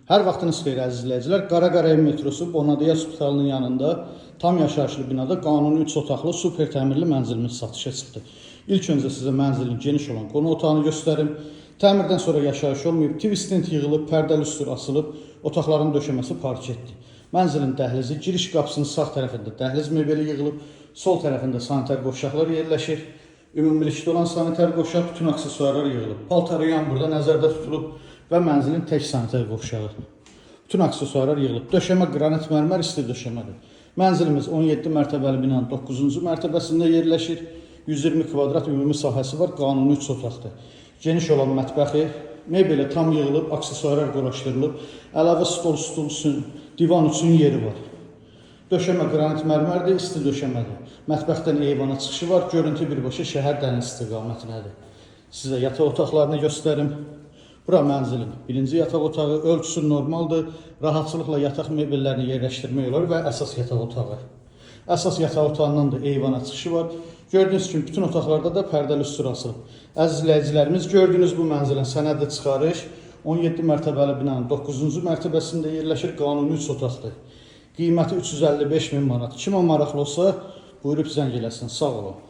Hər vaxtınız xeyir əziz izləyicilər. Qaraqarayev metrosu Bonadiya Hospitalının yanında tam yaşayışlı binada qanuni 3 otaqlı super təmirli mənzilimiz satışa çıxdı. İlk öncə sizə mənzilin geniş olan qonaq otağını göstərim. Təmirdən sonra yaşayış olmayıb, TV stent yığılıb, pərdəli üstür asılıb, otaqların döşəməsi parketdir. Mənzilin dəhlizi, giriş qapısının sağ tərəfində dəhliz mebeli yığılıb, sol tərəfində sanitar qovşaqlar yerləşir. Ümumilikdə olan sanitar qovşaq, bütün aksesuarlar yığılıb. Paltaryan burada nəzərdə tutulub və mənzilin tək sanitar qovşağı. Bütün aksesuarlar yığılıb. Döşəmə qranit mərmər isti döşəmədir. Mənzilimiz 17 mərtəbəli binanın 9-cu mərtəbəsində yerləşir. 120 kvadrat ümumi sahəsi var, qanuni 3 otaqdır. Geniş olan mətbəxi, mebelə tam yığılıb, aksesuarlar quraşdırılıb, əlavə stol, stul üçün, divan üçün yeri var. Döşəmə qranit mərmərdir, isti döşəmədir. Mətbəxdən eyvana çıxışı var, görüntü birbaşa şəhər dəniz istiqamətindədir. Sizə yataq otaqlarını göstərim. Bura mənzilin birinci yataq otağı, ölçüsü normaldır, rahatçılıqla yataq mebellərini yerləşdirmək olar və əsas yataq otağı. Əsas yataq otağından da eyvana çıxışı var. Gördüyünüz kimi bütün otaqlarda da pərdəli üstür asılıb. Əziz izləyicilərimiz, gördüyünüz bu mənzilin sənədli çıxarış 17 mərtəbəli binanın 9-cu mərtəbəsində yerləşir, qanuni 3 otaqdır. Qiyməti 355 min manat. Kimə maraqlı olsa, buyurub zəng eləsin. Sağ olun.